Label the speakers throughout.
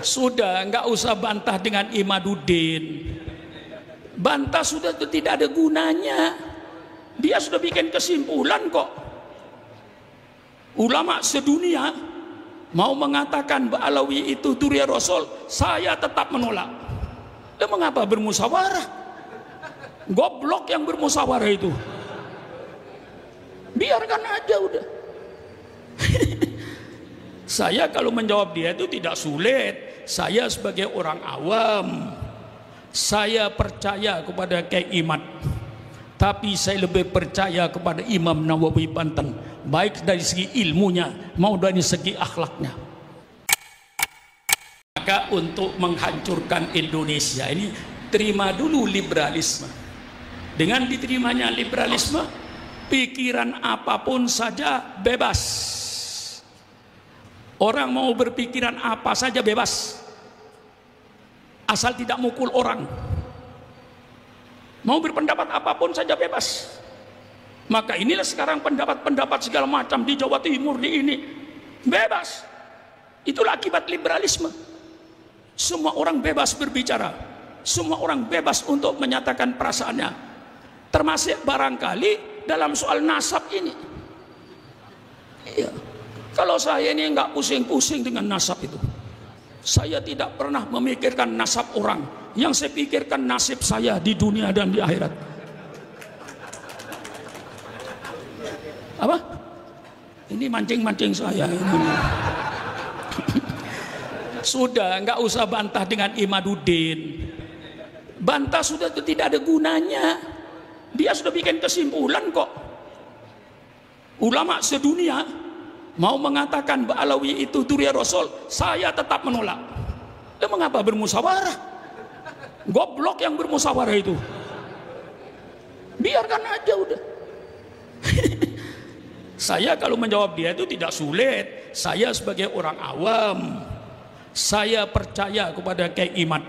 Speaker 1: Sudah, nggak usah bantah dengan Imaduddin. Bantah sudah tidak ada gunanya. Dia sudah bikin kesimpulan kok. Ulama sedunia mau mengatakan Ba'alawi itu Duriya Rasul, saya tetap menolak. Dan mengapa bermusyawarah? Goblok yang bermusyawarah itu. Biarkan aja udah. Saya kalau menjawab dia itu tidak sulit. Saya sebagai orang awam, saya percaya kepada Kiai Imad, tapi saya lebih percaya kepada Imam Nawawi Banten, baik dari segi ilmunya maupun dari segi akhlaknya. Maka untuk menghancurkan Indonesia ini, terima dulu liberalisme. Dengan diterimanya liberalisme, pikiran apapun saja bebas. Orang mau berpikiran apa saja bebas, asal tidak mukul orang. Mau berpendapat apapun saja bebas. Maka inilah sekarang pendapat-pendapat segala macam di Jawa Timur, di ini bebas. Itulah akibat liberalisme. Semua orang bebas berbicara, semua orang bebas untuk menyatakan perasaannya, termasuk barangkali dalam soal nasab ini. Iya. Kalau saya ini nggak pusing-pusing dengan nasab itu. Saya tidak pernah memikirkan nasab orang. Yang saya pikirkan nasib saya di dunia dan di akhirat. Apa? Ini mancing-mancing saya ini. Sudah, nggak usah bantah dengan Imaduddin. Bantah sudah tidak ada gunanya. Dia sudah bikin kesimpulan kok. Ulama sedunia mau mengatakan Ba'alawi itu Duriya Rasul, saya tetap menolak. Dan mengapa bermusyawarah? Goblok yang bermusyawarah itu. Biarkan aja udah. Saya kalau menjawab dia itu tidak sulit. Saya sebagai orang awam, saya percaya kepada Kiai Imad,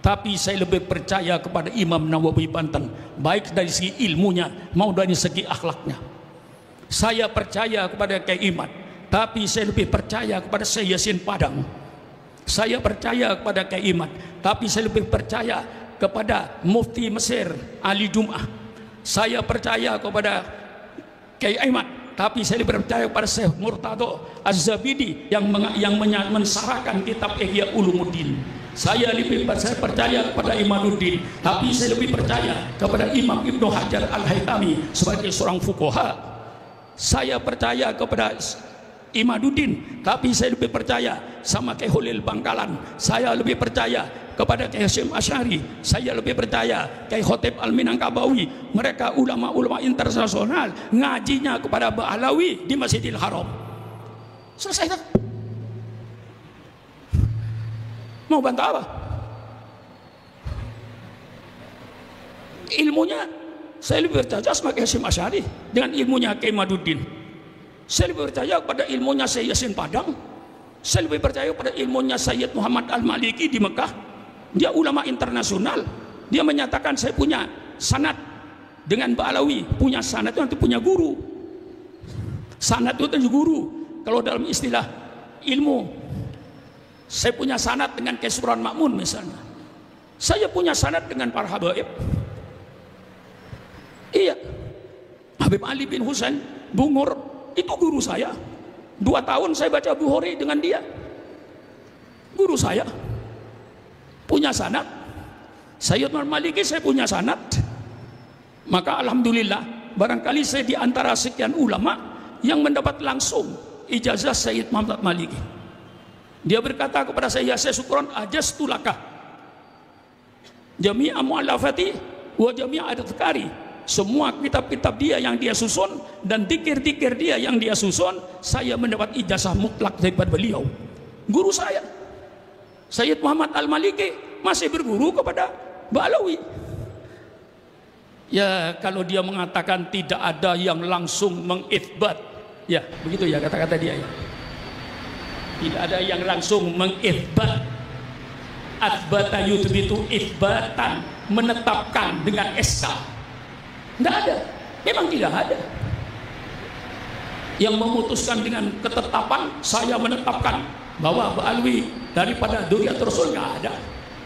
Speaker 1: tapi saya lebih percaya kepada Imam Nawawi Banten, baik dari segi ilmunya maupun dari segi akhlaknya. Saya percaya kepada Kiai Imad, tapi saya lebih percaya kepada Syekh Yasin Padang. Saya percaya kepada Kiai Imad, tapi saya lebih percaya kepada Mufti Mesir Ali Jum'ah. Saya percaya kepada Kiai Imad, tapi saya lebih percaya kepada Syekh Murtado Az-Zabidi yang mensarahkan kitab Ihya Ulumuddin. Saya percaya kepada Imaduddin, tapi saya lebih percaya kepada Imam Ibnu Hajar Al-Haytami sebagai seorang fuqaha. Saya percaya kepada Imaduddin, tapi saya lebih percaya sama Kiai Holil Bangkalan. Saya lebih percaya kepada Kiai Hasyim Asy'ari. Saya lebih percaya Kiai Khotib Al-Minangkabawi. Mereka ulama-ulama internasional, ngajinya kepada Ba'alawi di Masjidil Haram. Selesai tak? Mau bantah apa? Ilmunya saya lebih percaya sama Kiai Hasyim Asy'ari dengan ilmunya Kiai Imaduddin. Saya lebih percaya kepada ilmunya Syekh Yasin Padang. Saya lebih percaya kepada ilmunya Sayyid Muhammad Al-Maliki di Mekah. Dia ulama internasional. Dia menyatakan saya punya sanad dengan Ba'alawi. Punya sanad itu nanti punya guru. Sanad itu nanti guru. Kalau dalam istilah ilmu, saya punya sanad dengan Kiai Surwan Ma'mun misalnya. Saya punya sanad dengan para habaib. Iya, Habib Ali bin Husain Bungur itu guru saya. 2 tahun saya baca Bukhari dengan dia. Guru saya punya sanad. Sayyid Maliki saya punya sanad. Maka alhamdulillah, barangkali saya di antara sekian ulama yang mendapat langsung ijazah Sayyid Muhammad Maliki. Dia berkata kepada saya, "Ya syukran ajastu laka jami'a mu'allafati wa jami'a adhkari." Semua kitab-kitab dia yang dia susun dan dikir-dikir dia yang dia susun, saya mendapat ijazah mutlak daripada beliau. Guru saya Sayyid Muhammad Al-Maliki masih berguru kepada Ba'alawi. Ya, kalau dia mengatakan tidak ada yang langsung mengithbat, ya begitu ya kata-kata dia ya. Tidak ada yang langsung mengithbat. Athbata yuthbitu ithbatan, menetapkan dengan SK. Tidak ada, memang tidak ada yang memutuskan dengan ketetapan. Saya menetapkan bahwa Ba'alawi daripada Dzurriyyatur Rasul nggak ada.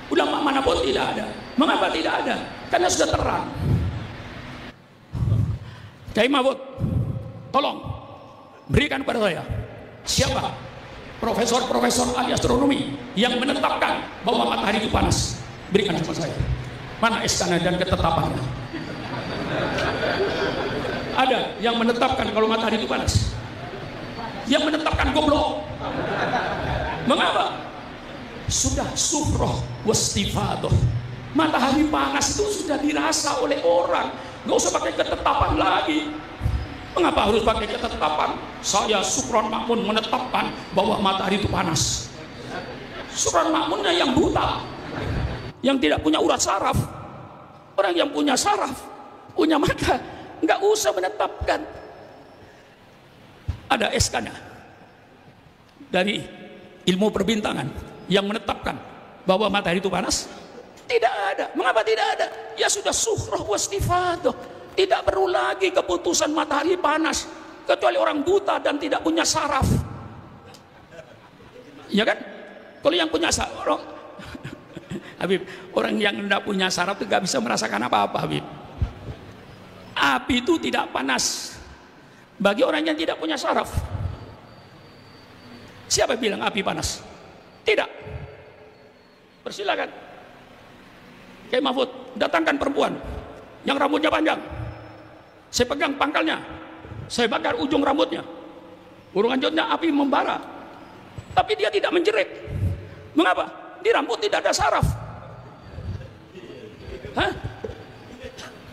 Speaker 1: Ulama manapun tidak ada. Mengapa tidak ada? Karena sudah terang. Kiai Mahfud, tolong berikan kepada saya siapa profesor-profesor ahli astronomi yang menetapkan bahwa matahari itu panas. Berikan sama saya. Mana SK-nya dan ketetapannya? Ada yang menetapkan kalau matahari itu panas? Yang menetapkan goblok. Mengapa? Sudah surah wastifadoh. Matahari panas itu sudah dirasa oleh orang, nggak usah pakai ketetapan lagi. Mengapa harus pakai ketetapan? Saya Sukron Makmun menetapkan bahwa matahari itu panas. Sukron Makmunnya yang buta, yang tidak punya urat saraf. Orang yang punya saraf, punya mata, nggak usah menetapkan. Ada SK-nya dari ilmu perbintangan yang menetapkan bahwa matahari itu panas. Tidak ada. Mengapa tidak ada? Ya sudah surah wastifadoh. Tidak perlu lagi keputusan matahari panas kecuali orang buta dan tidak punya saraf. Ya kan? Kalau yang punya saraf, Habib, orang yang tidak punya saraf itu gak bisa merasakan apa-apa, Habib. Api itu tidak panas bagi orang yang tidak punya saraf. Siapa bilang api panas? Tidak. Persilakan. Kiai Mahfud, datangkan perempuan yang rambutnya panjang. Saya pegang pangkalnya, saya bakar ujung rambutnya. Urung lanjutnya api membara, tapi dia tidak menjerit. Mengapa? Di rambut tidak ada saraf. Hah?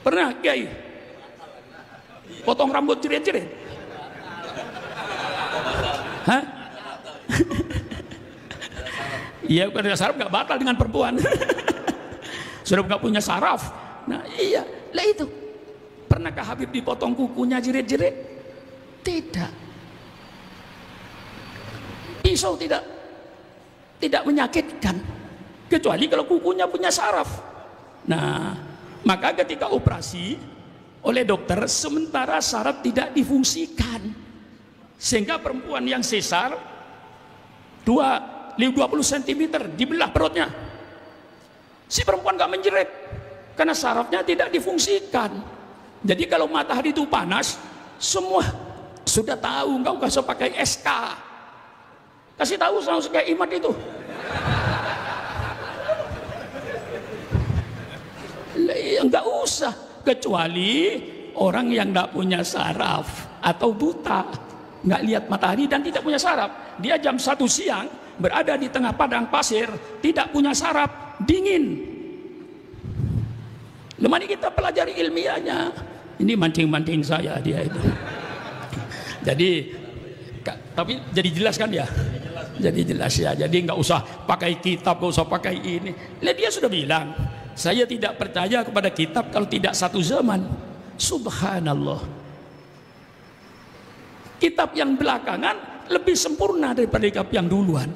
Speaker 1: Pernah Kiai potong rambut jerit-jerit? Hah? Iya, bukan ada saraf, nggak batal dengan perempuan. Sudah nggak punya saraf. Nah iya, lah itu. Pernahkah Habib dipotong kukunya jerit-jerit? Tidak. Pisau tidak menyakitkan, kecuali kalau kukunya punya saraf. Nah, maka ketika operasi oleh dokter, sementara saraf tidak difungsikan, sehingga perempuan yang sesar 20 cm dibelah perutnya. Si perempuan gak menjerit karena sarafnya tidak difungsikan. Jadi kalau matahari itu panas, semua sudah tahu, nggak usah pakai SK. Kasih tahu sama kayak Imat itu. Nggak usah, kecuali orang yang nggak punya saraf atau buta, nggak lihat matahari dan tidak punya saraf. Dia jam 1 siang berada di tengah padang pasir, tidak punya saraf, dingin. Lemari kita pelajari ilmiahnya. Ini mancing-mancing saya dia itu. Jadi, tapi jadi jelas kan ya? Jadi jelas ya. Jadi nggak usah pakai kitab, nggak usah pakai ini. Nah, dia sudah bilang, saya tidak percaya kepada kitab kalau tidak satu zaman. Subhanallah. Kitab yang belakangan lebih sempurna daripada kitab yang duluan.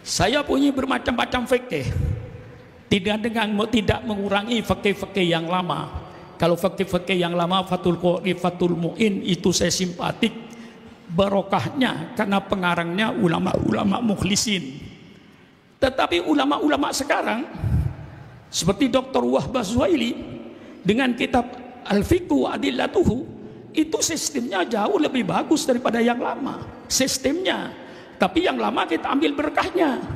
Speaker 1: Saya punya bermacam-macam fikih, tidak mengurangi fikih-fikih yang lama. Kalau fikih-fikih yang lama, Fathul Qori, Fathul Mu'in, itu saya simpatik barokahnya karena pengarangnya ulama-ulama mukhlisin. Tetapi ulama-ulama sekarang seperti Dr. Wahbah Zuhaili dengan kitab Al-Fiqhu wa Adillatuhu, itu sistemnya jauh lebih bagus daripada yang lama sistemnya. Tapi yang lama kita ambil berkahnya.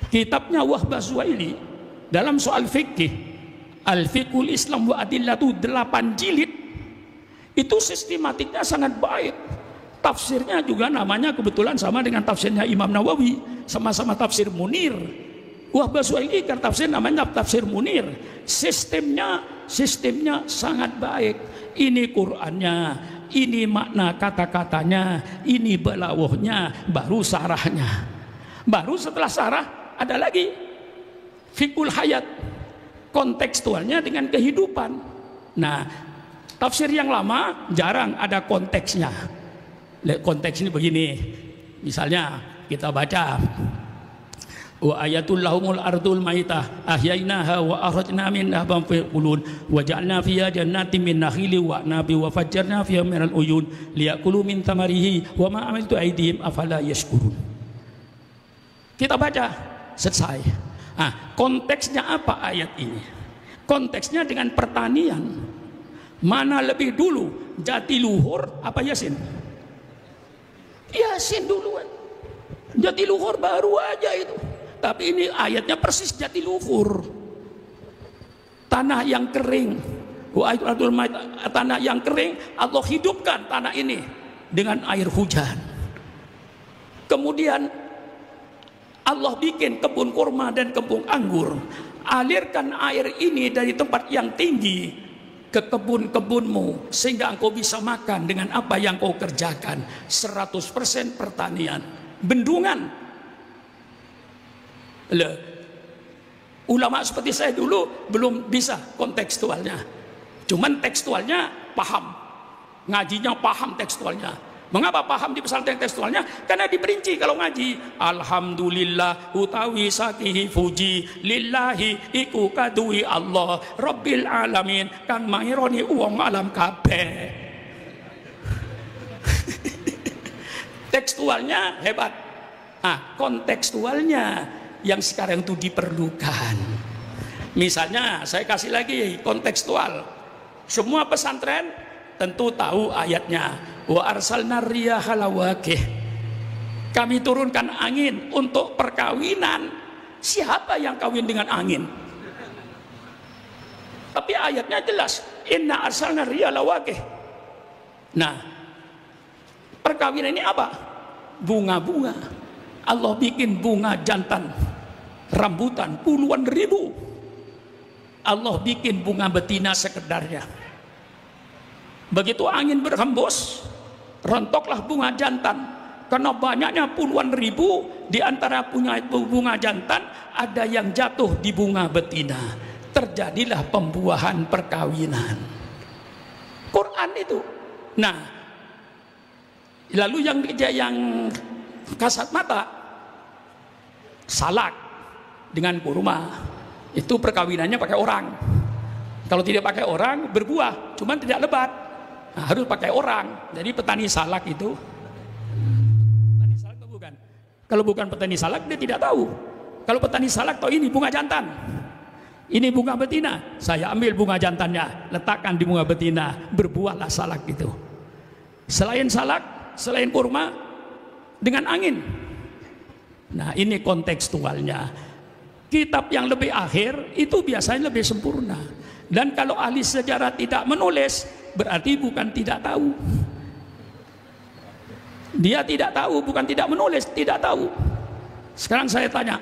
Speaker 1: Kitabnya Wahbah Zuhaili dalam soal fikih, Al-Fiqhul Islam wa Adillatuhu, 8 jilid, itu sistematiknya sangat baik. Tafsirnya juga namanya kebetulan sama dengan tafsirnya Imam Nawawi, sama-sama tafsir Munir. Wahbah Zuhaili kan tafsir namanya tafsir Munir. Sistemnya sangat baik. Ini Qur'annya, ini makna kata-katanya, ini balawahnya, baru sarahnya. Baru setelah sarah ada lagi fikul hayat, kontekstualnya dengan kehidupan. Nah, tafsir yang lama jarang ada konteksnya. Konteks ini begini, misalnya kita baca wa ayatul lahumul ardul maitah ahyainaha wa akhrajna minha bamfulun wa ja'alna fiha jannatin min nakhili wa nabi wa fajjarna fiha minal uyun liyakulu min thamarihi wa ma amiltu aydihim afala yashkurun. Kita baca selesai. Konteksnya apa ayat ini? Konteksnya dengan pertanian. Mana lebih dulu, Jatiluhur apa Yasin? Yasin duluan. Jatiluhur baru aja itu. Tapi ini ayatnya persis Jatiluhur. Tanah yang kering. Tanah yang kering, Allah hidupkan tanah ini dengan air hujan. Kemudian Allah bikin kebun kurma dan kebun anggur. Alirkan air ini dari tempat yang tinggi ke kebun-kebunmu sehingga engkau bisa makan dengan apa yang kau kerjakan. 100% pertanian. Bendungan. Ulama seperti saya dulu belum bisa kontekstualnya. Cuman tekstualnya paham. Ngajinya paham tekstualnya. Mengapa paham di pesantren tekstualnya? Karena diperinci kalau ngaji. Alhamdulillah utawi sakihi fuji lillahi iku kadui Allah Rabbil alamin kang maironi uang alam kabeh. Tekstualnya hebat. Kontekstualnya yang sekarang itu diperlukan. Misalnya saya kasih lagi kontekstual. Semua pesantren tentu tahu ayatnya. Wa arsalna riyaha lawaqih. Kami turunkan angin untuk perkawinan. Siapa yang kawin dengan angin? Tapi ayatnya jelas. Inna arsalna riyaha lawaqih. Nah, perkawinan ini apa? Bunga-bunga. Allah bikin bunga jantan rambutan puluhan ribu. Allah bikin bunga betina sekedarnya. Begitu angin berhembus, rontoklah bunga jantan. Karena banyaknya puluhan ribu, di antara bunga jantan ada yang jatuh di bunga betina. Terjadilah pembuahan perkawinan. Quran itu. Nah, lalu yang kasat mata, salak dengan kurma, itu perkawinannya pakai orang. Kalau tidak pakai orang berbuah, cuman tidak lebat. Nah, harus pakai orang. Jadi petani salak itu, petani salak itu bukan. Kalau bukan petani salak dia tidak tahu. Kalau petani salak tahu ini bunga jantan, ini bunga betina. Saya ambil bunga jantannya, letakkan di bunga betina, berbuahlah salak itu. Selain salak, selain kurma, dengan angin. Nah, ini kontekstualnya. Kitab yang lebih akhir itu biasanya lebih sempurna. Dan kalau ahli sejarah tidak menulis, berarti bukan tidak tahu. Dia tidak tahu, bukan tidak menulis, tidak tahu. Sekarang saya tanya,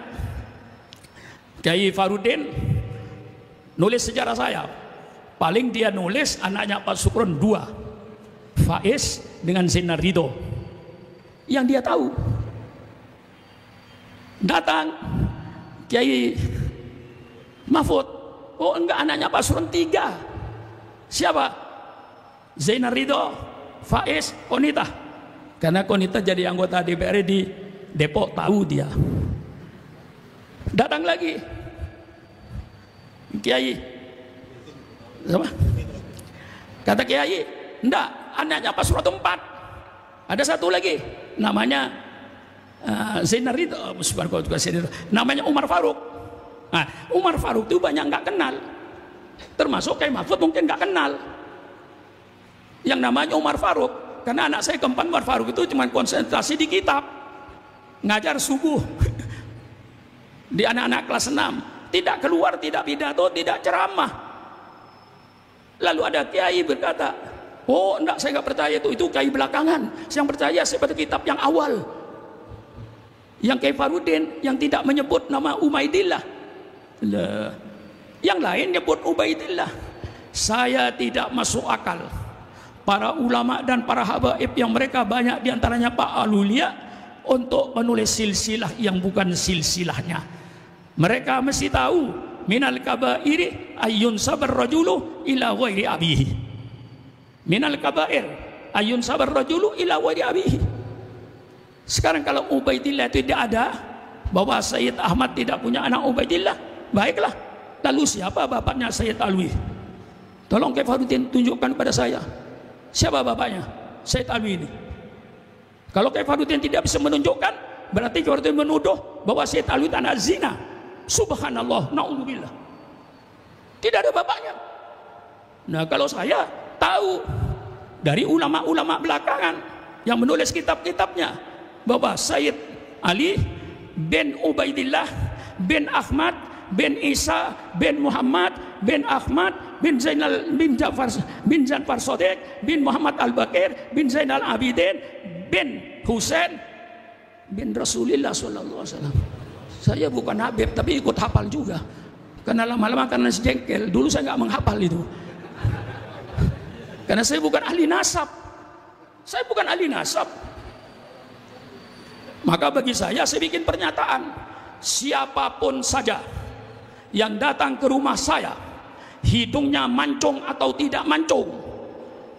Speaker 1: Kiai Farudin nulis sejarah saya. Paling dia nulis anaknya Pak Sukron 2, Faiz dengan Sinar Ridho. Yang dia tahu. Datang Kiai Mahfud, oh enggak, anaknya Pak Sukron 3. Siapa? Zainar Ridho, Faiz, Konita. Karena Konita jadi anggota DPR di Depok, tahu dia. Datang lagi Kiai, sama? Kata Kiai, enggak, anaknya Pak Sukron 4. Ada satu lagi, namanya Zainar Ridho, namanya Umar Faruk. Nah, Umar Faruk itu banyak nggak kenal, termasuk Kiai Mahfud mungkin nggak kenal yang namanya Umar Faruk. Karena anak saya keempat Umar Faruk itu cuma konsentrasi di kitab, ngajar subuh di anak-anak kelas 6, tidak keluar, tidak pidato, tidak ceramah. Lalu ada kiai berkata, oh enggak, saya nggak percaya itu kiai belakangan. Yang percaya seperti kitab yang awal, yang Kiai Farudin yang tidak menyebut nama Ubaidillah. Yang lain nyebut Ubaidillah. Saya tidak masuk akal. Para ulama dan para habaib yang mereka banyak diantaranya Pak Alulia untuk menulis silsilah yang bukan silsilahnya. Mereka mesti tahu minal kabairi ayun sabar rajulu ila ghairi abihi. Minal kabair ayun sabar rajulu ila ghairi abihi. Sekarang kalau Ubaidillah itu tidak ada, bahwa Sayyid Ahmad tidak punya anak Ubaidillah. Baiklah, lalu siapa bapaknya Sayyid Alwi? Tolong Kiai Farudin tunjukkan kepada saya, siapa bapaknya Sayyid Alwi ini. Kalau Kiai Farudin tidak bisa menunjukkan, berarti Kiai Farudin menuduh bahwa Sayyid Alwi itu anak zina. Subhanallah, na'udzubillah. Tidak ada bapaknya. Nah, kalau saya tahu dari ulama-ulama belakangan yang menulis kitab-kitabnya bahwa Sayyid Ali bin Ubaidillah bin Ahmad bin Isa bin Muhammad bin Ahmad bin Zainal bin Ja'far Shadiq bin Muhammad Al-Baqir bin Zainal Abidin bin Husain bin Rasulullah sallallahu alaihi wasallam. Saya bukan Habib tapi ikut hafal juga. Karena lama-lama karena sejengkel, dulu saya nggak menghafal itu. Karena saya bukan ahli nasab. Saya bukan ahli nasab. Maka bagi saya bikin pernyataan, siapapun saja yang datang ke rumah saya, hidungnya mancung atau tidak mancung,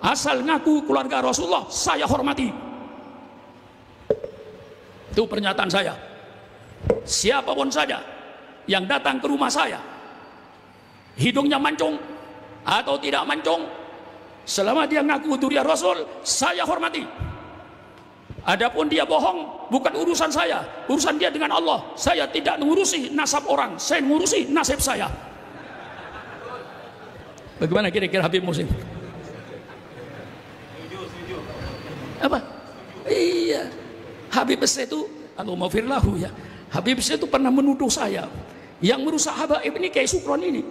Speaker 1: asal ngaku keluarga Rasulullah, saya hormati. Itu pernyataan saya. Siapapun saja yang datang ke rumah saya, hidungnya mancung atau tidak mancung, selama dia ngaku durian Rasul, saya hormati. Adapun dia bohong, bukan urusan saya, urusan dia dengan Allah. Saya tidak mengurusi nasab orang, saya mengurusi nasib saya. Bagaimana kira-kira Habib Muhsin? Apa? Iya, Habib Muhsin itu, Allahumma ya. Habib Muhsin itu pernah menuduh saya, yang merusak habaib ini kayak Sukron ini.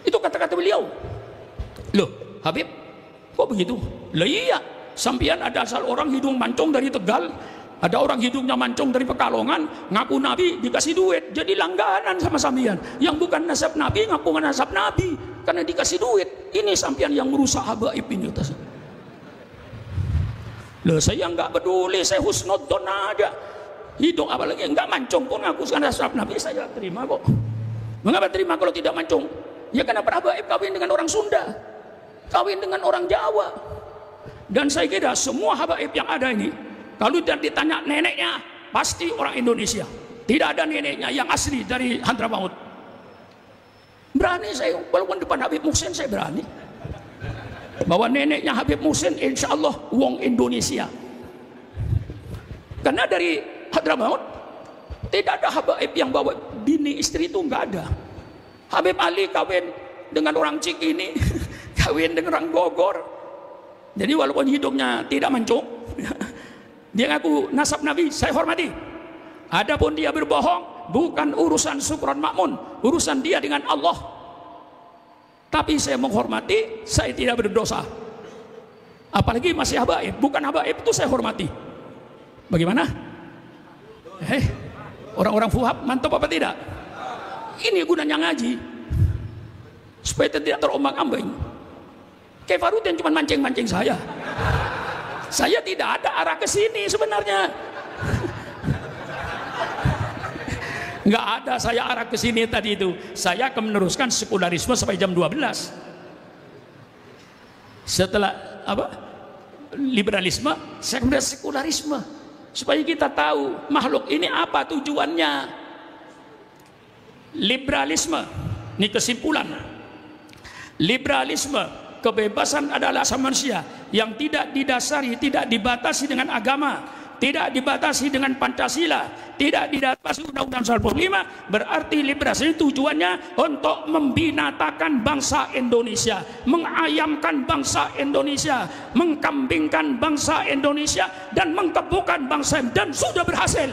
Speaker 1: Itu kata-kata beliau. Loh, Habib, kok begitu? Lah iya, sampian ada asal orang hidung mancung dari Tegal, ada orang hidungnya mancung dari Pekalongan, ngaku Nabi dikasih duit, jadi langganan sama sampian. Yang bukan nasab Nabi ngaku nasab Nabi karena dikasih duit. Ini sampian yang merusak habaib ini. Loh, saya nggak peduli, saya husnudzon aja. Hidung apalagi nggak mancung pun ngaku nasab Nabi, saya terima kok. Mengapa terima kalau tidak mancung? Ya karena para habaib kawin dengan orang Sunda, kawin dengan orang Jawa. Dan saya kira semua habaib yang ada ini, kalau ditanya neneknya, pasti orang Indonesia. Tidak ada neneknya yang asli dari Hadramaut. Berani saya, walaupun depan Habib Muhsin saya berani. Bahwa neneknya Habib Muhsin insya Allah wong Indonesia. Karena dari Hadramaut tidak ada habaib yang bawa bini istri, itu nggak ada. Habib Ali kawin dengan orang Cikini, kawin dengan orang Bogor. Jadi walaupun hidungnya tidak mancung, dia ngaku nasab Nabi, saya hormati. Adapun dia berbohong, bukan urusan Sukron Makmun, urusan dia dengan Allah. Tapi saya menghormati, saya tidak berdosa. Apalagi masih habaib, bukan habaib itu saya hormati. Bagaimana? Orang-orang fuhab mantap apa tidak? Ini gunanya ngaji, supaya tidak terombang-ambing. Kiai Farudin cuma mancing-mancing saya. Saya tidak ada arah ke sini sebenarnya. Nggak ada saya arah ke sini tadi itu. Saya akan meneruskan sekularisme sampai jam 12. Setelah apa? Liberalisme, saya kemudian sekularisme. Supaya kita tahu makhluk ini apa tujuannya. Liberalisme, ini kesimpulan. Liberalisme, kebebasan adalah asas manusia yang tidak didasari, tidak dibatasi dengan agama, tidak dibatasi dengan Pancasila, tidak dibatasi Undang-Undang 45. Berarti liberalisme tujuannya untuk membinasakan bangsa Indonesia, mengayamkan bangsa Indonesia, mengkambingkan bangsa Indonesia, dan mengkebbukan bangsa, dan sudah berhasil.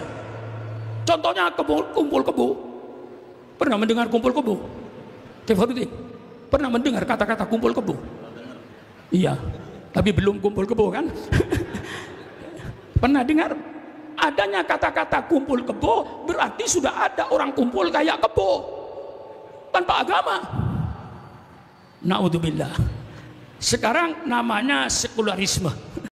Speaker 1: Contohnya kumpul kebo. Pernah mendengar kumpul kebo? Pernah mendengar kata-kata kumpul kebo? Iya, tapi belum kumpul kebo kan? Pernah dengar adanya kata-kata kumpul kebo, berarti sudah ada orang kumpul kayak kebo tanpa agama. Naudzubillah. Sekarang namanya sekularisme.